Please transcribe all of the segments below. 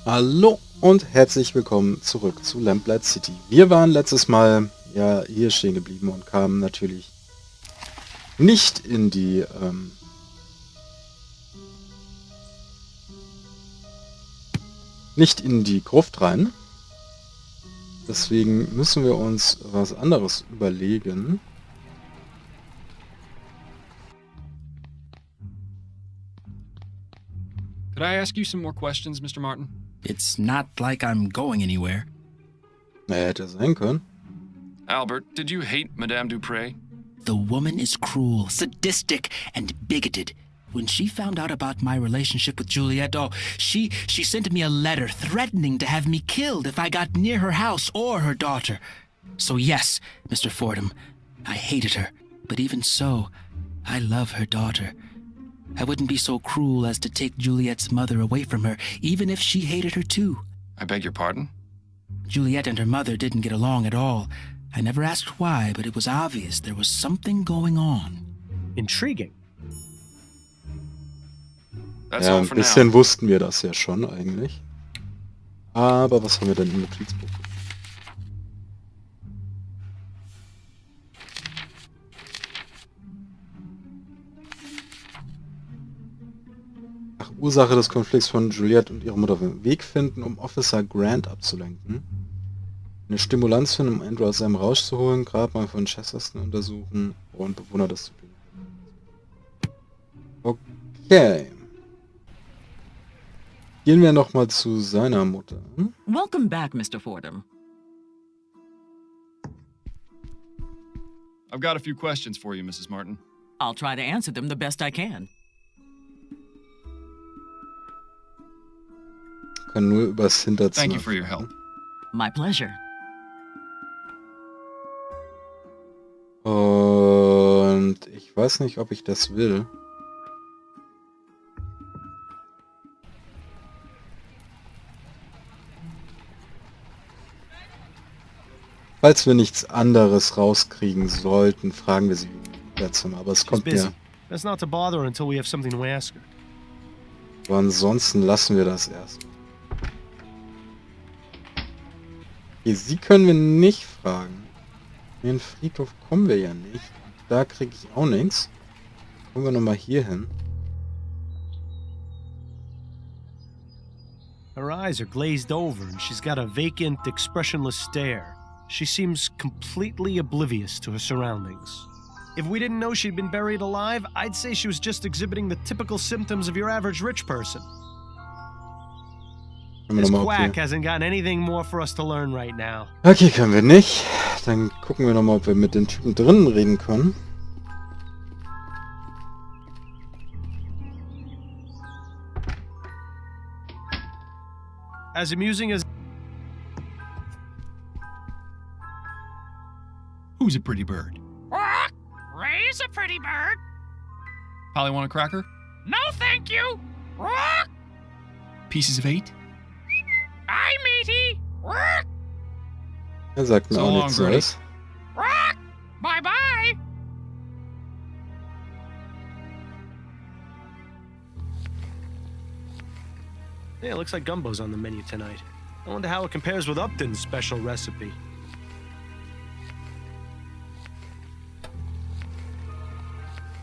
Hallo und herzlich willkommen zurück zu Lamplight City. Wir waren letztes Mal ja hier stehen geblieben und kamen natürlich nicht in die Gruft rein. Deswegen müssen wir uns was anderes überlegen. Could I ask you some more questions, Mr. Martin? It's not like I'm going anywhere. Naja, hätte sein können. Albert, did you hate Madame Dupré? The woman is cruel, sadistic, and bigoted. When she found out about my relationship with Juliet, she sent me a letter threatening to have me killed if I got near her house or her daughter. So yes, Mr. Fordham, I hated her. But even so, I love her daughter. I wouldn't be so cruel as to take Juliet's mother away from her, even if she hated her too. I beg your pardon? Juliet and her mother didn't get along at all. I never asked why, but it was obvious there was something going on. Intriguing. That's Ja, all ein for bisschen now. wussten wir das ja schon eigentlich. Aber was haben wir denn im Notizbuch? Ach, Ursache des Konflikts von Juliette und ihrer Mutter. Weg finden, um Officer Grant abzulenken. Eine Stimulanz finden, um Andrew aus seinem Rausch zu holen. Grabmal von Chesterton untersuchen und Bewohner des Supernova. Okay. Gehen wir nochmal zu seiner Mutter. Welcome back, Mr. Fordham. I've got a few questions for you, Mrs. Martin. I'll try to answer them the best I can. Kann nur übers Hinterzimmer. Thank you for your help. My pleasure. Und ich weiß nicht, ob ich das will. Falls wir nichts anderes rauskriegen sollten, fragen wir sie im Hinterzimmer. Aber es She's kommt busy. mir. That's not to bother her until we have something to ask her. Aber ansonsten lassen wir das erst. Okay, sie können wir nicht fragen. In den Friedhof kommen wir ja nicht. Da kriege ich auch nichts. Kommen wir nochmal hier hin. Her eyes are glazed over and she's got a vacant, expressionless stare. She seems completely oblivious to her surroundings. If we didn't know she'd been buried alive, I'd say she was just exhibiting the typical symptoms of your average rich person. Können wir This nochmal quack hasn't got anything more for us to learn right now. Okay, können wir nicht. Dann gucken wir nochmal, ob wir mit den Typen drinnen reden können. As amusing as... Who's a pretty bird? Ray's a pretty bird. Polly want a cracker? No, thank you. Pieces of 8? Aye, matey. Er sagt mir So auch long, nichts Gertie. Neues. Bye-bye. Yeah, it looks like gumbo's on the menu tonight. I wonder how it compares with Upton's special recipe.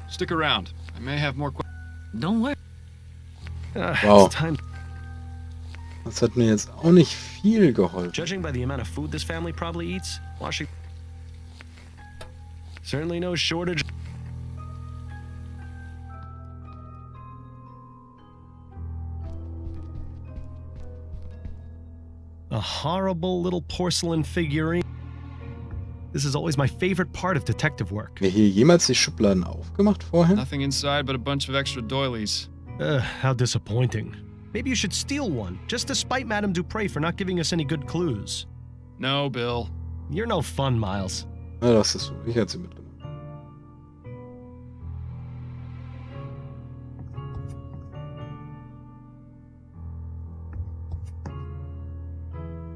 Stick around. I may have more questions. Don't worry. Wow. It's time. Das hat mir jetzt auch nicht viel geholfen. Judging by the amount of food this family probably eats, Washington... Certainly no shortage... A horrible little porcelain figurine. This is always my favorite part of detective work. Haben wir hier jemals die Schubladen aufgemacht vorhin? Nothing inside but a bunch of extra doilies. How disappointing. Maybe you should steal one, just to spite Madame Dupré for not giving us any good clues. No, Bill. You're no fun, Miles. Na, das ist so. Ich hätte sie mitgenommen.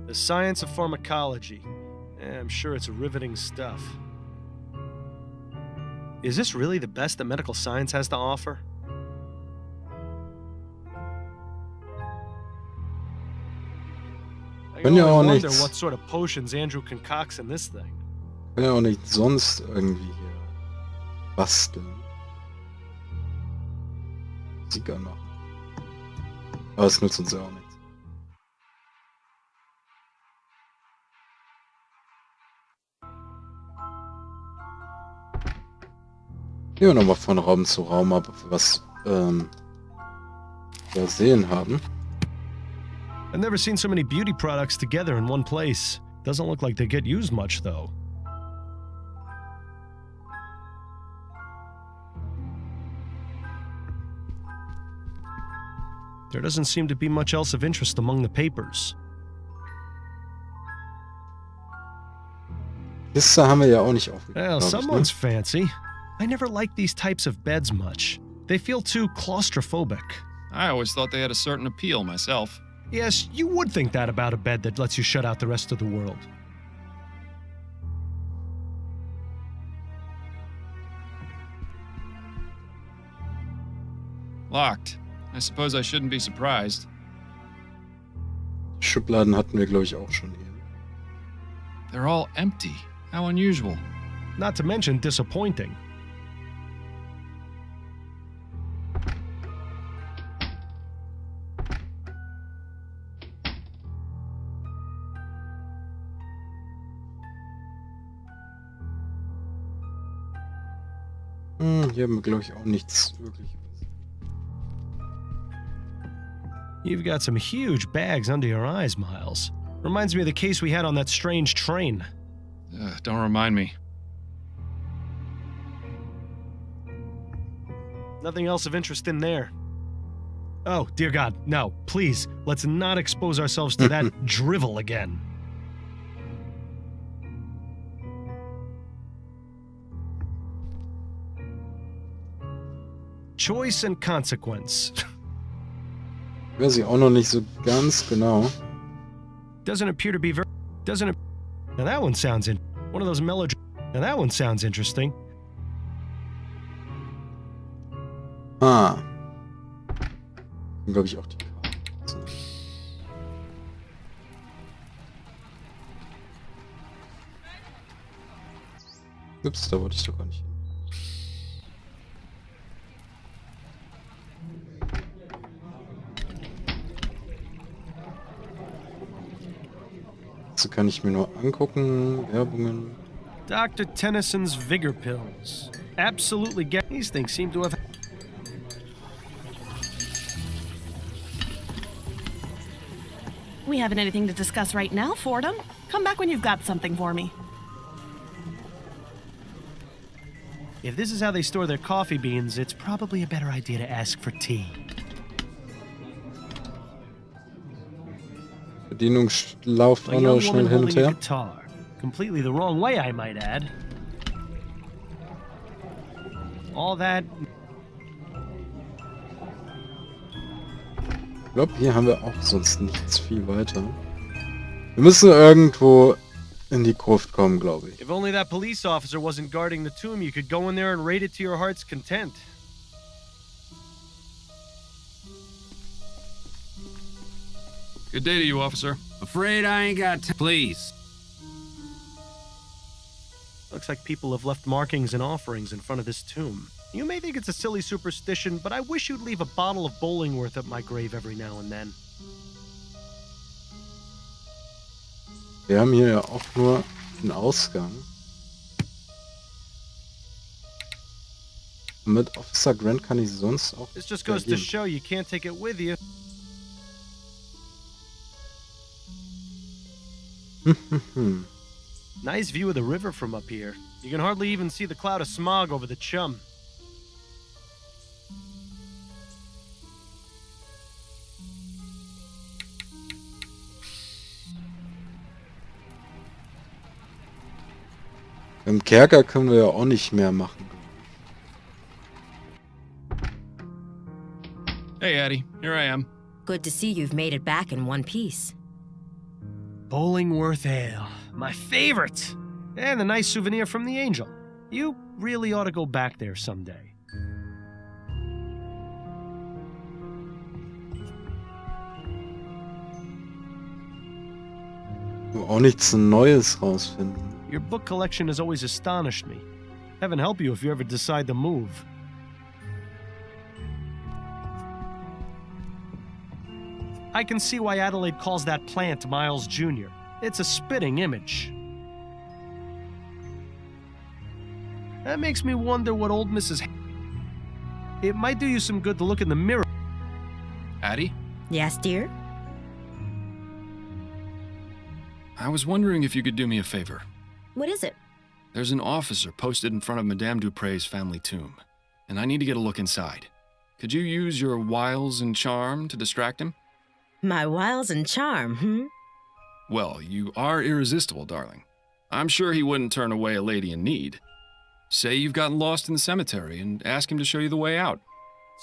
The science of pharmacology. I'm sure it's riveting stuff. Is this really the best that medical science has to offer? I Können ja only auch wonder nichts. what sort of potions Andrew concocts in this thing. Kann ja auch nicht sonst irgendwie hier basteln. Musik anmachen. Aber es nützt uns ja auch nichts. Gehen wir nochmal von Raum zu Raum ab, was wir sehen haben. I've never seen so many beauty products together in one place. Doesn't look like they get used much, though. There doesn't seem to be much else of interest among the papers. Kiste haben wir ja auch nicht aufgegeben. Well, glaub ich, someone's fancy. I never liked these types of beds much. They feel too claustrophobic. I always thought they had a certain appeal myself. Yes, you would think that about a bed that lets you shut out the rest of the world. Locked. I suppose I shouldn't be surprised. Schubladen hatten wir, glaube ich, auch schon hier. They're all empty. How unusual. Not to mention disappointing. Hier haben wir, glaube ich, auch nichts wirklich. You've got some huge bags under your eyes, Miles. Reminds me of the case we had on that strange train. Don't remind me. Nothing else of interest in there. Oh, dear God, no. Please, let's not expose ourselves to that drivel again. Choice and consequence. Weiß ich auch noch nicht so ganz genau. Doesn't appear to be very... Now that one sounds in... One of those Now that one sounds interesting. Ah. Glaube ich auch die Karte. Ups, da wollte ich doch gar nicht hin. So kann ich mir nur angucken, Werbungen. Dr. Tennyson's Vigor Pills. Absolutely get... These things seem to have... We haven't anything to discuss right now, Fordham. Come back when you've got something for me. If this is how they store their coffee beans, it's probably a better idea to ask for tea. Bedienung lauft A auch young noch schnell woman hin und holding a her. guitar. Completely the wrong way, I might add. All that... Ich glaube, hier haben wir auch sonst nichts viel weiter. Wir müssen irgendwo in die Gruft kommen, glaube ich. If only that police officer wasn't guarding the tomb, you could go in there and raid it to your heart's content. Good day to you, officer. Afraid I ain't got time. Please. Looks like people have left markings and offerings in front of this tomb. You may think it's a silly superstition, but I wish you'd leave a bottle of Bollingworth at my grave every now and then. Wir haben hier ja auch nur den Ausgang. Und mit Officer Grant kann ich sonst auch This just goes to reagieren. show you can't take it with you. Nice view of the river from up here. You can hardly even see the cloud of smog over the chum. Im Kerker können wir ja auch nicht mehr machen. Hey, Addie. Here I am. Good to see you've made it back in one piece. Bollingworth Ale. My favorite! And a nice souvenir from the Angel. You really ought to go back there someday. Auch nichts Neues rausfinden. Your book collection has always astonished me. Heaven help you if you ever decide to move. I can see why Adelaide calls that plant Miles Jr. It's a spitting image. That makes me wonder what old Mrs. It might do you some good to look in the mirror. Addie, Yes, dear? I was wondering if you could do me a favor. What is it? There's an officer posted in front of Madame Dupre's family tomb, and I need to get a look inside. Could you use your wiles and charm to distract him? My wiles and charm, Well, you are irresistible, darling. I'm sure he wouldn't turn away a lady in need. Say you've gotten lost in the cemetery and ask him to show you the way out.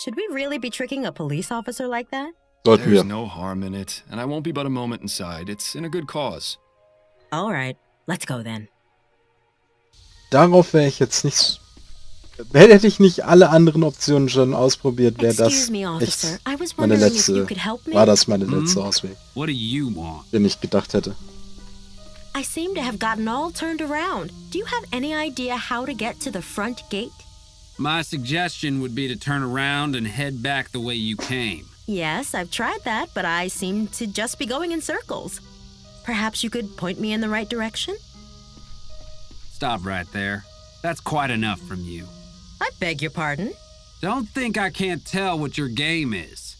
Should we really be tricking a police officer like that? Sollten There's wir. no harm in it, and I won't be but a moment inside. It's in a good cause. All right, let's go then. Darauf wäre ich jetzt nicht... Hätte ich nicht alle anderen Optionen schon ausprobiert, wäre das Excuse me, officer. echt I was meine wondering if you letzte... could help me. War das meine letzte Ausweg, What do you want? den ich gedacht hätte. I seem to have gotten all turned around. Do you have any idea how to get to the front gate? My suggestion would be to turn around and head back the way you came. Yes, I've tried that, but I seem to just be going in circles. Perhaps you could point me in the right direction? Stop right there. That's quite enough from you. I beg your pardon? Don't think I can't tell what your game is.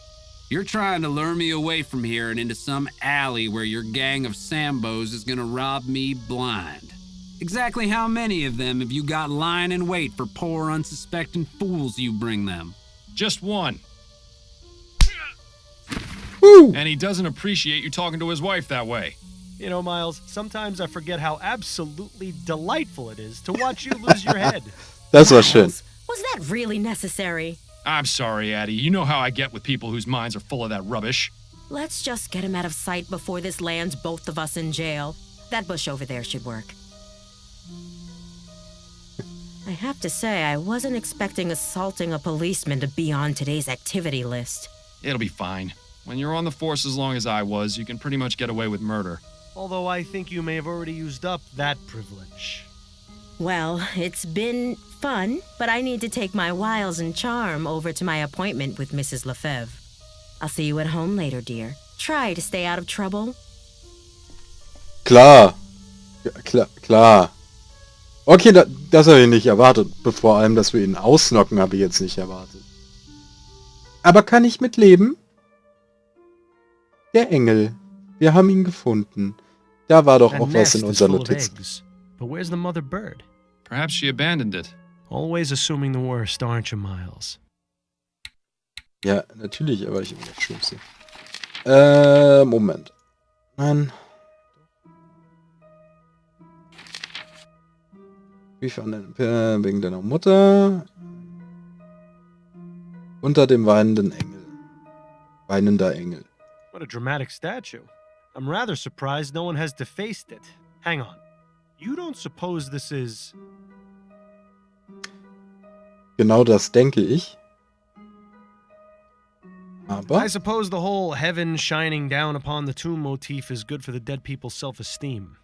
You're trying to lure me away from here and into some alley where your gang of Sambos is gonna rob me blind. Exactly how many of them have you got lying in wait for poor unsuspecting fools you bring them? Just one. Woo! And he doesn't appreciate you talking to his wife that way. You know, Miles, sometimes I forget how absolutely delightful it is to watch you lose your head. Das war schön. Was that really necessary? I'm sorry, Addie. You know how I get with people whose minds are full of that rubbish. Let's just get him out of sight before this lands both of us in jail. That bush over there should work. I have to say, I wasn't expecting assaulting a policeman to be on today's activity list. It'll be fine. When you're on the force as long as I was, you can pretty much get away with murder. Although I think you may have already used up that privilege. Well, it's been fun, but I need to take my wiles and charm over to my appointment with Mrs. Lefebvre. I'll see you at home later, dear. Try to stay out of trouble. Klar. Ja, klar. Okay, das habe ich nicht erwartet. Vor allem, dass wir ihn ausnocken, habe ich jetzt nicht erwartet. Aber kann ich mitleben? Der Engel. Wir haben ihn gefunden. Da war doch That auch was nest in is unseren full of Notizen. eggs. But where's the mother bird? Perhaps she abandoned it. Always assuming the worst, aren't you, Miles? Ja, natürlich, aber ich immer das Schlimmste. Moment. Nein. Brief an wegen deiner Mutter. Unter dem weinenden Engel. Weinender Engel. What a dramatic statue. I'm rather surprised no one has defaced it. Hang on. You don't suppose this is... Genau das denke ich. Aber... I suppose the whole heaven shining down upon the tomb motif is good for the dead people's self-esteem.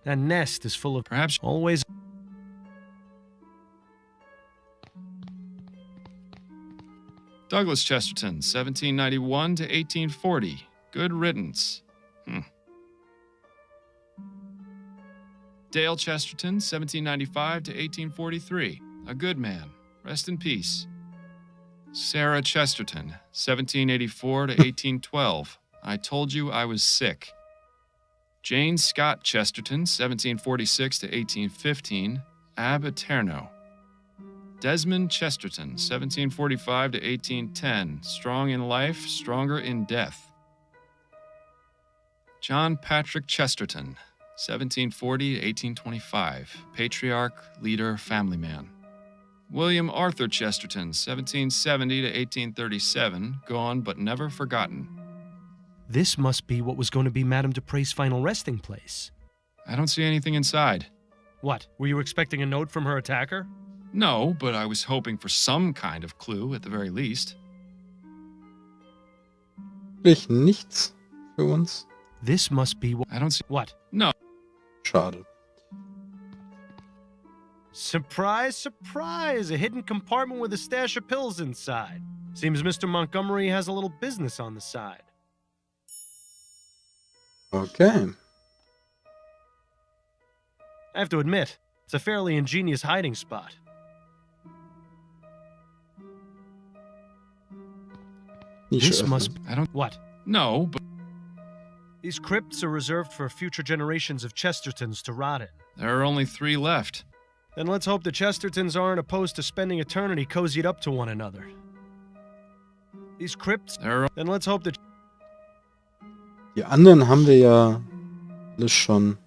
That nest is full of... Perhaps... Always... Douglas Chesterton, 1791 to 1840. Good riddance. Dale Chesterton, 1795 to 1843. A good man. Rest in peace. Sarah Chesterton, 1784 to 1812. I told you I was sick. Jane Scott Chesterton, 1746 to 1815. Ab Eterno. Desmond Chesterton, 1745 to 1810. Strong in life, stronger in death. John Patrick Chesterton, 1740 to 1825. Patriarch, leader, family man. William Arthur Chesterton, 1770 to 1837. Gone but never forgotten. This must be what was going to be Madame Dupre's final resting place. I don't see anything inside. What? Were you expecting a note from her attacker? No, but I was hoping for some kind of clue at the very least. Wirklich nichts für uns. This must be I don't see. what? No. Schade. Surprise, surprise! A hidden compartment with a stash of pills inside. Seems Mr. Montgomery has a little business on the side. Okay. I have to admit, it's a fairly ingenious hiding spot. Nische This öffnen. must... I don't. What? No, but These crypts are reserved for future generations of Chestertons to rot in. there are only 3 left. Then let's hope the Chestertons aren't opposed to spending eternity cozied up to one another. These crypts... There are. Then let's hope that... Die anderen haben wir ja alles schon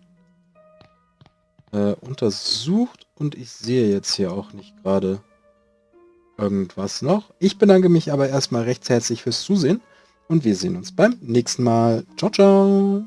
untersucht und ich sehe jetzt hier auch nicht gerade irgendwas noch. Ich bedanke mich aber erstmal recht herzlich fürs Zusehen und wir sehen uns beim nächsten Mal. Ciao, ciao!